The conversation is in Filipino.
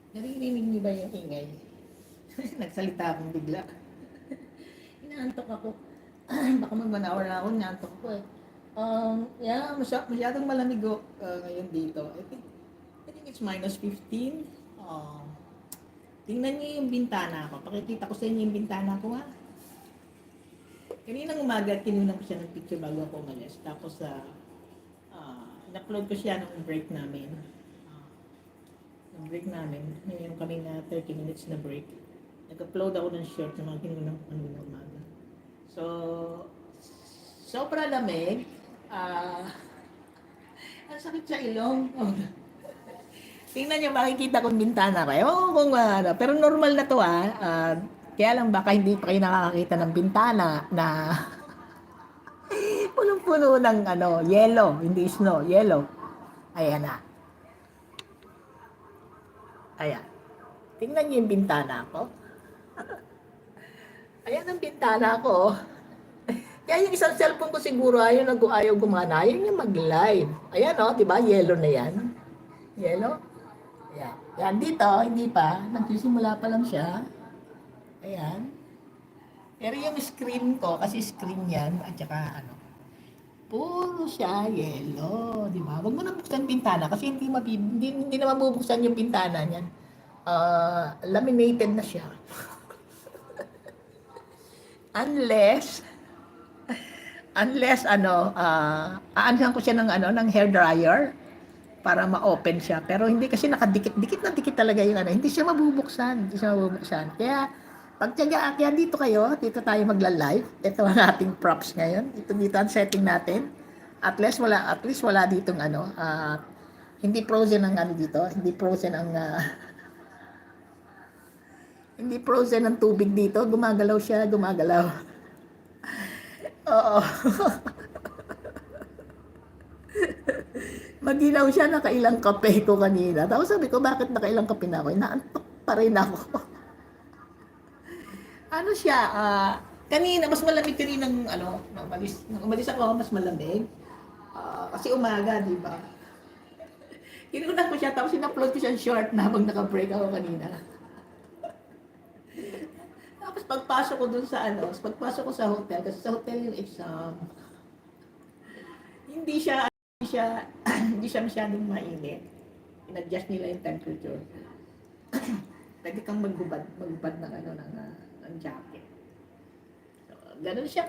Naririnig niyo ba yung ingay? Nagsalita akong bigla. Inaantok ako. Baka mag-1 hour na ako, inaantok ako eh. Yeah, masyadong malamig ngayon dito. I think it's -15. Tingnan niyo yung bintana ko. Pakikita ko sa inyo yung bintana ko ha. Kaninang umaga, kinunan ko siya ng picture bago ako umalis. Tapos, in-upload ko siya nung break namin. Yung break namin, yung kami na 30 minutes na break. Nag-upload ako ng short na mga kinunan ko kaninang umaga. So, sobra lamig. Ang sakit sa ilong. Tingnan niyo, makikita kong bintana ko. Ewan ko kung ano. Pero normal na to kaya lang baka hindi pa kayo nakakakita ng bintana na punong-puno ng yellow. Hindi snow, yellow. Ayan na. Ayan. Tingnan niyo yung bintana ko. Ayan ang bintana ko. Kaya yung isang cellphone ko siguro ayaw gumana. Ayaw niya mag-live. Ayan di ba? Yellow na yan. Yellow. Ayan. Yan dito, hindi pa. Nagsisimula pa lang siya. Ayan. Pero yung screen ko, kasi screen yan, at saka puro siya yellow, di ba? Huwag mo na buksan bintana kasi hindi na mabubuksan yung bintana niyan. Laminated na siya. Unless aanhan ko siya ng hair dryer para ma-open siya. Pero hindi kasi nakadikit-dikit na dikit talaga yung hindi siya mabubuksan. Kaya kaya dito tayo magla-live. Ito ang ating props ngayon. Dito ang setting natin. At least wala ditong hindi frozen ang dito, hindi frozen ang hindi frozen ang tubig dito, gumagalaw siya, gumagalaw. Oo. Maginaw siya, nakailang kape ko kanina. Tapos sabi ko, bakit nakailang kape na ako? Inaantok pa rin ako. Ano siya, kanina, mas malamig kaninang, nung umalis ako, mas malamig. Kasi umaga, di ba? Kinunan ko siya, tapos in-upload ko siya short na habang naka-break ako kanina. Tapos pagpasok ko dun pagpasok ko sa hotel, kasi sa hotel yung exam, hindi siya, hindi siya masyadong mainit. In-adjust nila yung temperature. Pwede kang maghubad ng jacket. So, ganun siya